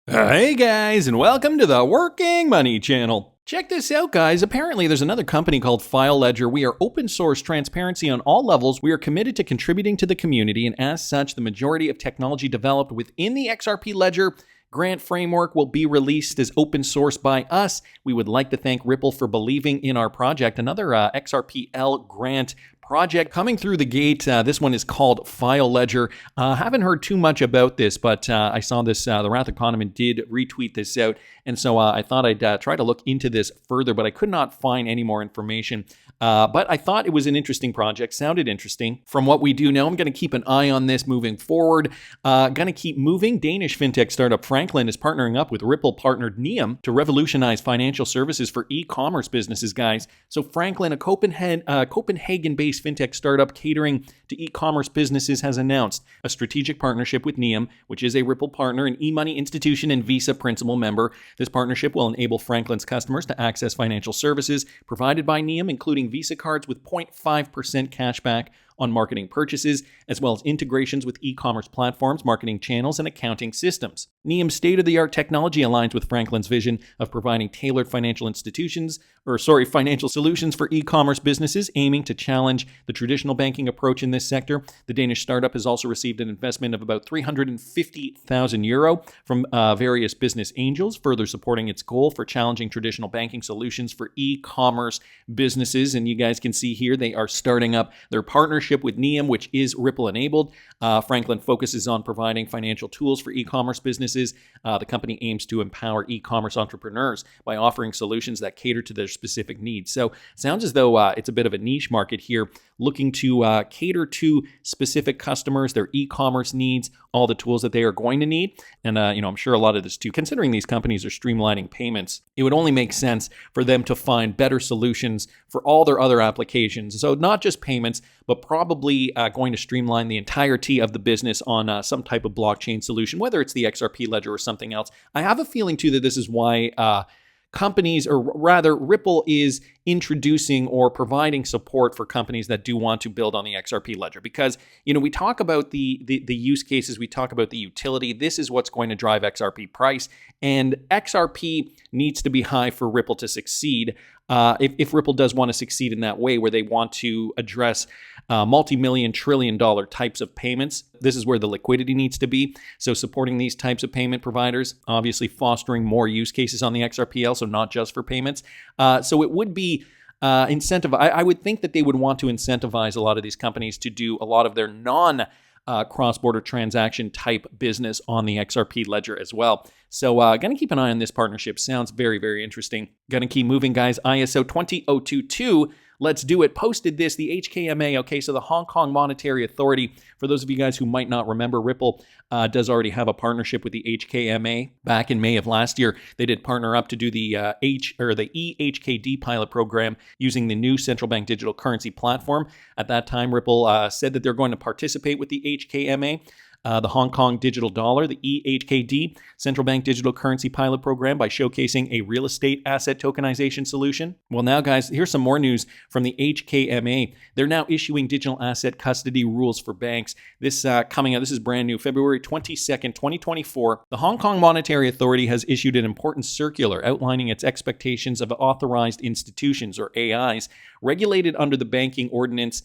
Hey guys, and welcome to the Working Money channel. Check this out, guys. Apparently, there's another company called FileLedger. We are open source transparency on all levels. We are committed to contributing to the community, and as such, the majority of technology developed within the XRP ledger grant framework will be released as open source by us. We would like to thank Ripple for believing in our project. Another XRPL grant project coming through the gate. This one is called FileLedger. Haven't heard too much about this, but I saw this. The Wrath Economy did retweet this out, and so I thought I'd try to look into this further, but I could not find any more information. But I thought it was an interesting project. Sounded interesting. From what we do know, I'm going to keep an eye on this moving forward. Going to keep moving. Danish fintech startup Franklin is partnering up with Ripple partnered Neum to revolutionize financial services for e-commerce businesses, guys. So Franklin, a Copenhagen-based fintech startup catering to e-commerce businesses, has announced a strategic partnership with Neum, which is a Ripple partner, an e-money institution, and Visa principal member. This partnership will enable Franklin's customers to access financial services provided by Neum, including Visa cards with 0.5% cashback on marketing purchases, as well as integrations with e-commerce platforms, marketing channels, and accounting systems. Neum's state-of-the-art technology aligns with Franklin's vision of providing tailored financial solutions for e-commerce businesses, aiming to challenge the traditional banking approach in this sector. The Danish startup has also received an investment of about 350,000 euro from various business angels, further supporting its goal for challenging traditional banking solutions for e-commerce businesses. And you guys can see here they are starting up their partnership with Neum, which is Ripple enabled. Franklin focuses on providing financial tools for e-commerce businesses. The company aims to empower e-commerce entrepreneurs by offering solutions that cater to their specific needs. So sounds as though it's a bit of a niche market here, looking to cater to specific customers, their e-commerce needs, all the tools that they are going to need. And I'm sure a lot of this too, considering these companies are streamlining payments, it would only make sense for them to find better solutions for all their other applications. So not just payments, but probably going to streamline the entirety of the business on some type of blockchain solution, whether it's the XRP ledger or something else. I have a feeling too that this is why companies, or rather Ripple, is introducing or providing support for companies that do want to build on the XRP ledger. Because, we talk about the use cases, we talk about the utility. This is what's going to drive XRP price. And XRP needs to be high for Ripple to succeed. If Ripple does want to succeed in that way, where they want to address multi-million, trillion-dollar types of payments, this is where the liquidity needs to be. So supporting these types of payment providers, obviously fostering more use cases on the XRPL, so not just for payments. So it would be incentive. I would think that they would want to incentivize a lot of these companies to do a lot of their cross-border transaction type business on the XRP ledger as well. So going to keep an eye on this partnership. Sounds very, very interesting. Going to keep moving, guys. ISO 20022. Let's do it. Posted this, the HKMA. Okay, so the Hong Kong Monetary Authority. For those of you guys who might not remember, Ripple does already have a partnership with the HKMA. Back in May of last year, they did partner up to do the EHKD pilot program using the new central bank digital currency platform. At that time, Ripple said that they're going to participate with the HKMA. The Hong Kong Digital Dollar, the EHKD, Central Bank Digital Currency Pilot Program, by showcasing a real estate asset tokenization solution. Well, now, guys, here's some more news from the HKMA. They're now issuing digital asset custody rules for banks. This coming out, this is brand new, February 22nd, 2024. The Hong Kong Monetary Authority has issued an important circular outlining its expectations of authorized institutions, or AIs, regulated under the banking ordinance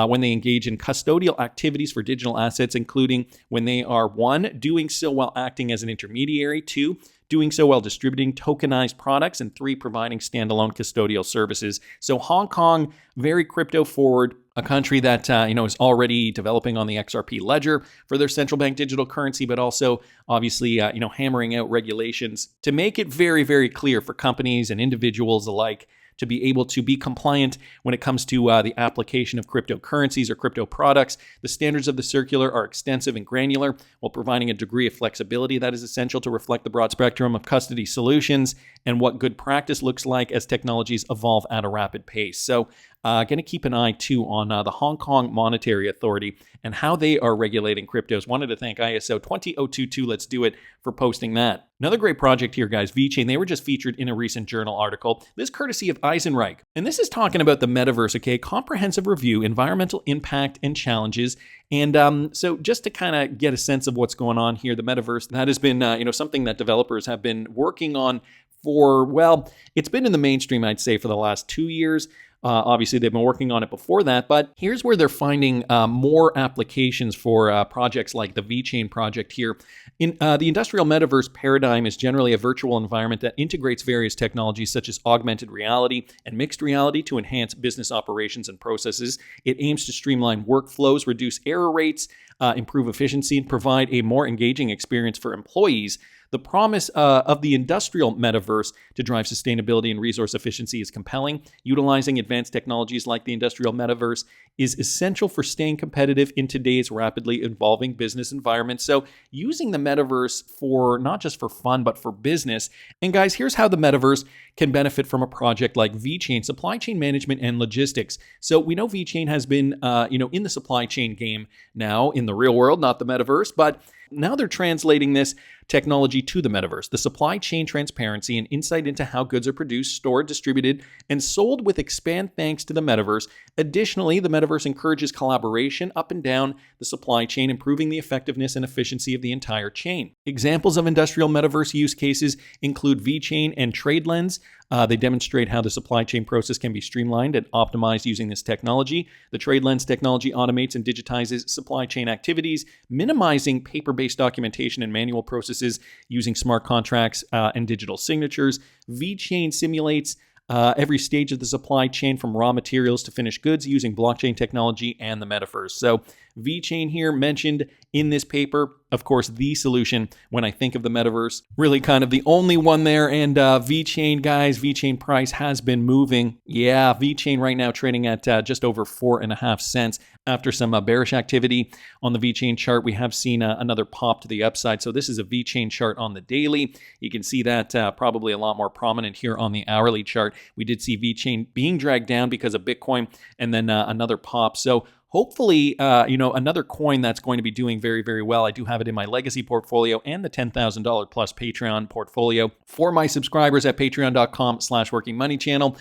when they engage in custodial activities for digital assets, including when they are 1, doing so while acting as an intermediary, 2, doing so while distributing tokenized products, and 3, providing standalone custodial services. So Hong Kong, very crypto forward, a country that is already developing on the XRP ledger for their central bank digital currency, but also obviously hammering out regulations to make it very, very clear for companies and individuals alike to be able to be compliant when it comes to the application of cryptocurrencies or crypto products. The standards of the circular are extensive and granular, while providing a degree of flexibility that is essential to reflect the broad spectrum of custody solutions and what good practice looks like as technologies evolve at a rapid pace. So Going to keep an eye too on the Hong Kong Monetary Authority and how they are regulating cryptos. Wanted to thank ISO 20022, let's do it, for posting that. Another great project here, guys, VeChain. They were just featured in a recent journal article. This courtesy of Eisenreich. And this is talking about the metaverse, okay? Comprehensive review, environmental impact and challenges. And so just to kind of get a sense of what's going on here, the metaverse, that has been something that developers have been working on for, well, it's been in the mainstream, I'd say, for the last 2 years. Obviously, they've been working on it before that, but here's where they're finding more applications for projects like the VeChain project here. In the industrial metaverse paradigm is generally a virtual environment that integrates various technologies such as augmented reality and mixed reality to enhance business operations and processes. It aims to streamline workflows, reduce error rates, improve efficiency, and provide a more engaging experience for employees. The promise of the industrial metaverse to drive sustainability and resource efficiency is compelling. Utilizing advanced technologies like the industrial metaverse is essential for staying competitive in today's rapidly evolving business environment. So using the metaverse for not just for fun, but for business. And guys, here's how the metaverse can benefit from a project like VeChain, supply chain management and logistics. So we know VeChain has been, in the supply chain game now in the real world, not the metaverse, but now they're translating this technology to the metaverse. The supply chain transparency and insight into how goods are produced, stored, distributed, and sold with expand thanks to the metaverse. Additionally, the metaverse encourages collaboration up and down the supply chain, improving the effectiveness and efficiency of the entire chain. Examples of industrial metaverse use cases include VeChain and TradeLens. They demonstrate how the supply chain process can be streamlined and optimized using this technology. The TradeLens technology automates and digitizes supply chain activities, minimizing paper-based documentation and manual processes using smart contracts and digital signatures. VeChain simulates every stage of the supply chain from raw materials to finished goods using blockchain technology and the metaverse. So VeChain here mentioned in this paper, of course, the solution when I think of the metaverse, really kind of the only one there. And VeChain, guys, VeChain price has been moving. Yeah, VeChain right now trading at just over 4.5 cents. After some bearish activity on the VeChain chart, we have seen another pop to the upside. So this is a VeChain chart on the daily. You can see that probably a lot more prominent here on the hourly chart. We did see VeChain being dragged down because of Bitcoin and then another pop. So hopefully, another coin that's going to be doing very, very well. I do have it in my legacy portfolio and the $10,000 plus Patreon portfolio for my subscribers at patreon.com/workingmoneychannel.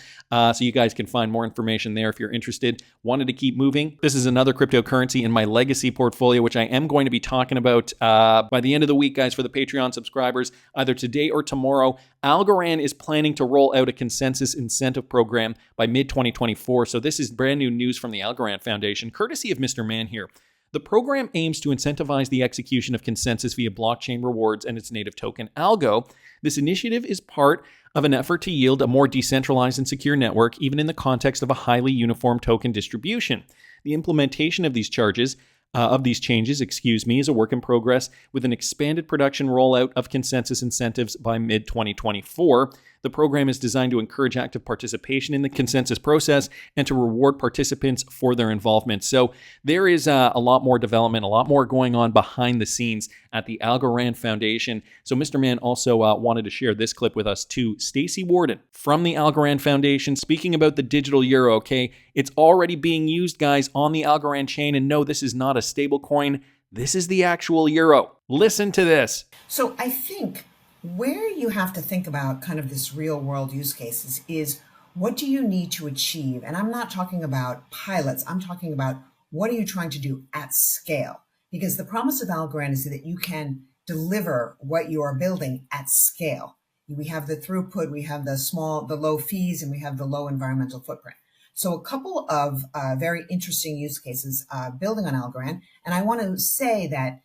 So you guys can find more information there if you're interested. Wanted to keep moving. This is another cryptocurrency in my legacy portfolio, which I am going to be talking about by the end of the week, guys, for the Patreon subscribers, either today or tomorrow. Algorand is planning to roll out a consensus incentive program by mid-2024. So this is brand new news from the Algorand Foundation, courtesy of Mr. Mann here. The program aims to incentivize the execution of consensus via blockchain rewards and its native token, ALGO. This initiative is part of an effort to yield a more decentralized and secure network, even in the context of a highly uniform token distribution. The implementation of these changes, is a work in progress with an expanded production rollout of consensus incentives by mid-2024. The program is designed to encourage active participation in the consensus process and to reward participants for their involvement. So there is a lot more development, a lot more going on behind the scenes at the Algorand Foundation. So Mr. Mann also wanted to share this clip with us too. Stacey Warden from the Algorand Foundation speaking about the digital euro, okay? It's already being used, guys, on the Algorand chain. And no, this is not a stable coin. This is the actual euro. Listen to this. So I think where you have to think about kind of this real world use cases is what do you need to achieve? And I'm not talking about pilots. I'm talking about what are you trying to do at scale? Because the promise of Algorand is that you can deliver what you are building at scale. We have the throughput, we have the low fees, and we have the low environmental footprint. So a couple of very interesting use cases building on Algorand. And I want to say that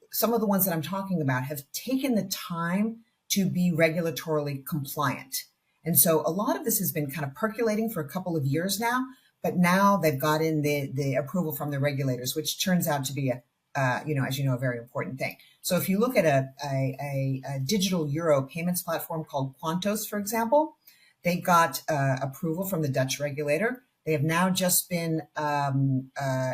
some of the ones that I'm talking about have taken the time to be regulatorily compliant. And so a lot of this has been kind of percolating for a couple of years now, but now they've got in the approval from the regulators, which turns out to be a very important thing. So if you look at a digital euro payments platform called Quantos, for example, they got approval from the Dutch regulator. They have now just been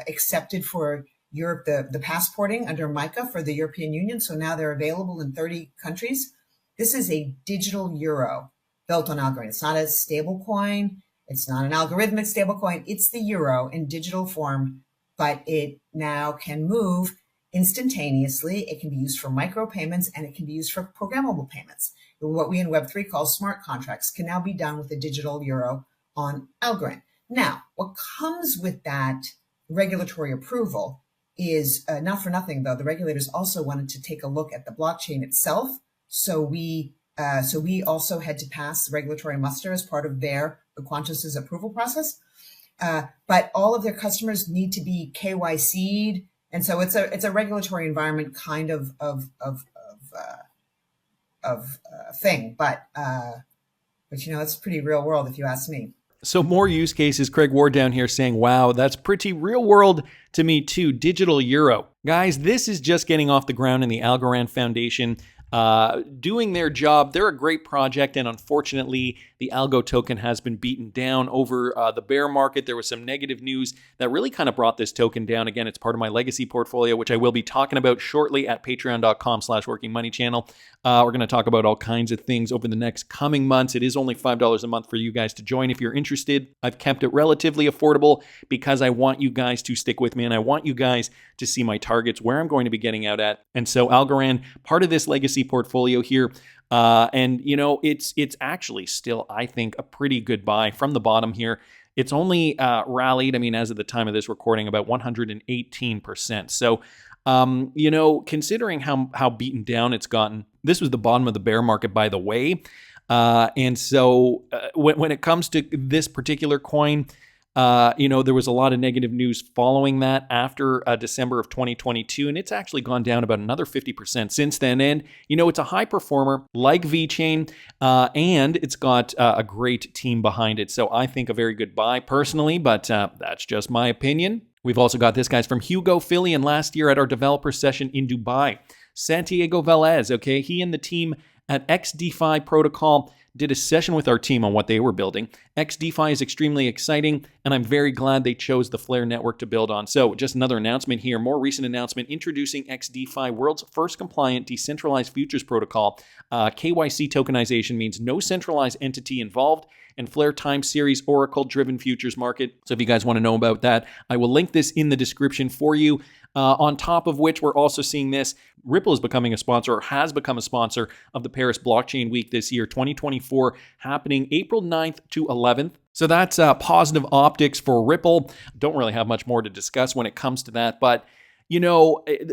accepted for Europe, the passporting under MiCA for the European Union. So now they're available in 30 countries. This is a digital euro built on Algorand. It's not a stable coin. It's not an algorithmic stablecoin. It's the euro in digital form, but it now can move instantaneously. It can be used for micropayments and it can be used for programmable payments. What we in Web3 call smart contracts can now be done with the digital euro on Algorand. Now, what comes with that regulatory approval is not for nothing, though. The regulators also wanted to take a look at the blockchain itself. So we also had to pass regulatory muster as part of their Quantus's approval process. But all of their customers need to be KYC'd, and so it's a regulatory environment kind of thing. But it's pretty real world if you ask me. So more use cases. Craig Ward down here saying, wow, that's pretty real world to me too. Digital euro. Guys, this is just getting off the ground in the Algorand Foundation. Doing their job. They're a great project, and unfortunately, the ALGO token has been beaten down over the bear market. There was some negative news that really kind of brought this token down. Again, it's part of my legacy portfolio, which I will be talking about shortly at patreon.com/workingmoneychannel. We're going to talk about all kinds of things over the next coming months. It is only $5 a month for you guys to join if you're interested. I've kept it relatively affordable because I want you guys to stick with me, and I want you guys to see my targets, where I'm going to be getting out at. And so Algorand, part of this legacy portfolio here, and it's actually still, I think, a pretty good buy from the bottom here. It's only rallied, as of the time of this recording, about 118%. So, considering how beaten down it's gotten, this was the bottom of the bear market, by the way. And so when it comes to this particular coin, there was a lot of negative news following that after December of 2022, and it's actually gone down about another 50% since then. And, it's a high performer like VeChain, and it's got a great team behind it. So I think a very good buy personally, but that's just my opinion. We've also got this guy's from Hugo Philly, and last year at our developer session in Dubai, Santiago Velez, okay, he and the team at XDeFi Protocol did a session with our team on what they were building. XDeFi is extremely exciting, and I'm very glad they chose the Flare network to build on. So just another announcement here, more recent announcement introducing XDeFi, world's first compliant decentralized futures protocol. KYC tokenization means no centralized entity involved, and Flare time series Oracle-driven futures market. So if you guys want to know about that, I will link this in the description for you. On top of which, we're also seeing this. Ripple is becoming a sponsor, or has become a sponsor of the Paris Blockchain Week this year, 2024, happening April 9th to 11th. So that's positive optics for Ripple. Don't really have much more to discuss when it comes to that, but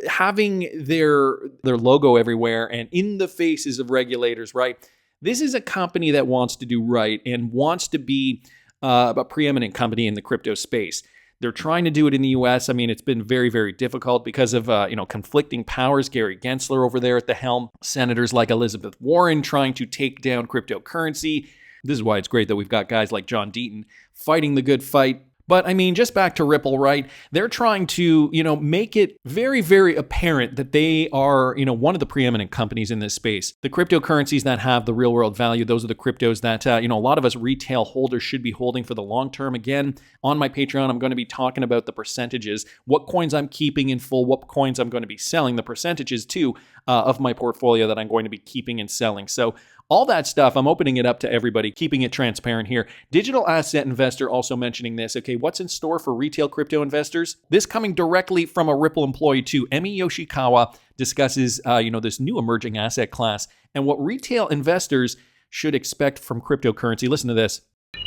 having their logo everywhere and in the faces of regulators, right? This is a company that wants to do right and wants to be a preeminent company in the crypto space. They're trying to do it in the U.S. It's been very, very difficult because of, conflicting powers. Gary Gensler over there at the helm, senators like Elizabeth Warren trying to take down cryptocurrency. This is why it's great that we've got guys like John Deaton fighting the good fight. But just back to Ripple, right? They're trying to, make it very, very apparent that they are, one of the preeminent companies in this space. The cryptocurrencies that have the real world value, those are the cryptos that, a lot of us retail holders should be holding for the long term. Again, on my Patreon, I'm going to be talking about the percentages, what coins I'm keeping in full, what coins I'm going to be selling, the percentages too of my portfolio that I'm going to be keeping and selling. So all that stuff, I'm opening it up to everybody, keeping it transparent here. Digital Asset Investor also mentioning this. Okay, what's in store for retail crypto investors? This coming directly from a Ripple employee too. Emi Yoshikawa discusses, this new emerging asset class and what retail investors should expect from cryptocurrency. Listen to this.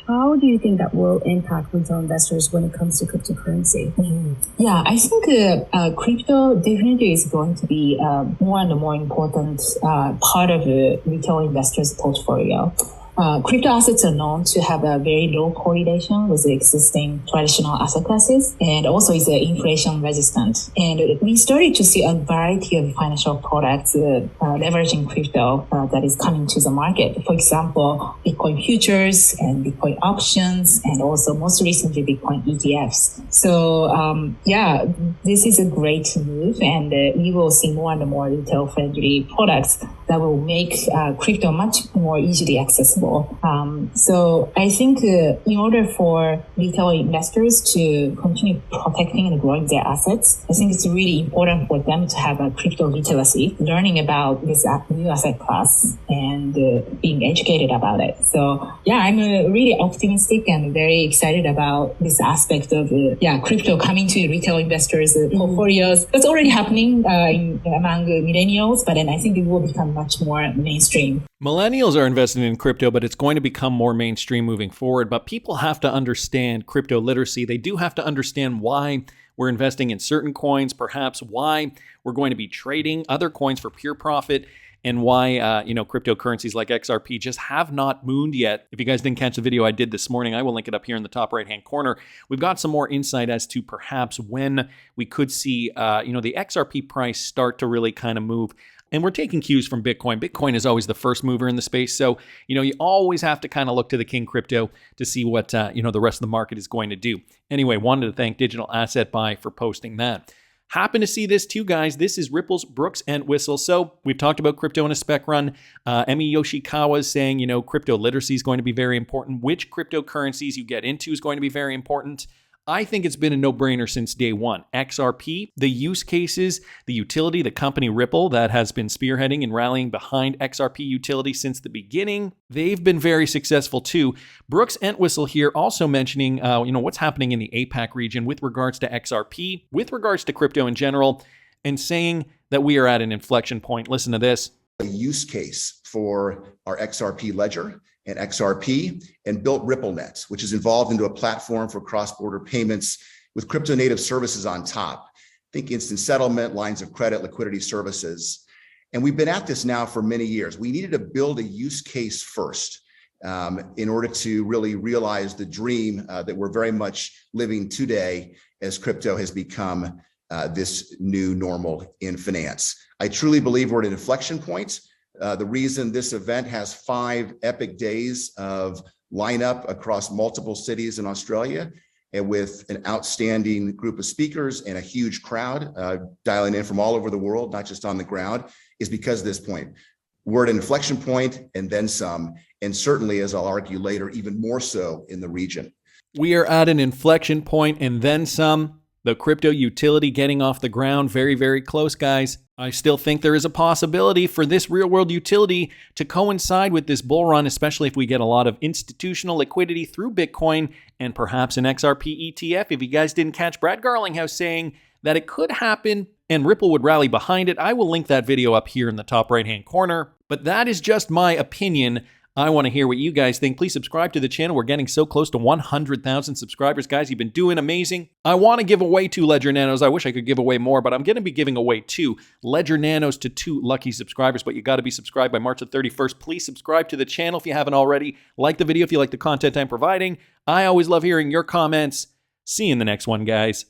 How do you think that will impact retail investors when it comes to cryptocurrency? Yeah, I think crypto definitely is going to be more and more important part of the retail investors' portfolio. Crypto assets are known to have a very low correlation with the existing traditional asset classes, and also is inflation resistant. And we started to see a variety of financial products leveraging crypto that is coming to the market. For example, Bitcoin futures and Bitcoin options, and also most recently Bitcoin ETFs. So this is a great move, and we will see more and more retail friendly products that will make crypto much more easily accessible. So I think in order for retail investors to continue protecting and growing their assets, I think it's really important for them to have a crypto literacy, learning about this new asset class and being educated about it. So yeah, I'm really optimistic and very excited about this aspect of crypto coming to retail investors' portfolios. It's already happening among millennials, but then I think it will become much more mainstream. Millennials are investing in crypto, but it's going to become more mainstream moving forward. But people have to understand crypto literacy. They do have to understand why we're investing in certain coins, perhaps why we're going to be trading other coins for pure profit, and why cryptocurrencies like XRP just have not mooned yet. If you guys didn't catch the video I did this morning, I will link it up here in the top right-hand corner. We've got some more insight as to perhaps when we could see the XRP price start to really kind of move. And we're taking cues from Bitcoin. Bitcoin is always the first mover in the space. So, you always have to kind of look to the king crypto to see what, the rest of the market is going to do. Anyway, wanted to thank Digital Asset Buy for posting that. Happen to see this too, guys. This is Ripple's Brooks and Whistle. So we've talked about crypto in a spec run. Emi Yoshikawa is saying, crypto literacy is going to be very important. Which cryptocurrencies you get into is going to be very important. I think it's been a no-brainer since day one. XRP, the use cases, the utility, the company Ripple that has been spearheading and rallying behind XRP utility since the beginning, they've been very successful too. Brooks Entwistle here also mentioning, what's happening in the APAC region with regards to XRP, with regards to crypto in general, and saying that we are at an inflection point. Listen to this. A use case for our XRP ledger and XRP, and built RippleNet, which is involved into a platform for cross-border payments with crypto native services on top. Think instant settlement, lines of credit, liquidity services. And we've been at this now for many years. We needed to build a use case first in order to really realize the dream that we're very much living today as crypto has become this new normal in finance. I truly believe we're at an inflection point. The reason this event has 5 epic days of lineup across multiple cities in Australia, and with an outstanding group of speakers and a huge crowd dialing in from all over the world, not just on the ground, is because of this point. We're at an inflection point and then some, and certainly, as I'll argue later, even more so in the region. We are at an inflection point and then some. The crypto utility getting off the ground, very, very close, guys. I still think there is a possibility for this real-world utility to coincide with this bull run, especially if we get a lot of institutional liquidity through Bitcoin and perhaps an XRP ETF. If you guys didn't catch Brad Garlinghouse saying that it could happen and Ripple would rally behind it, I will link that video up here in the top right-hand corner. But that is just my opinion. I want to hear what you guys think. Please subscribe to the channel. We're getting so close to 100,000 subscribers. Guys, you've been doing amazing. I want to give away 2 Ledger Nanos. I wish I could give away more, but I'm going to be giving away 2 Ledger Nanos to 2 lucky subscribers, but you got to be subscribed by March the 31st. Please subscribe to the channel if you haven't already. Like the video if you like the content I'm providing. I always love hearing your comments. See you in the next one, guys.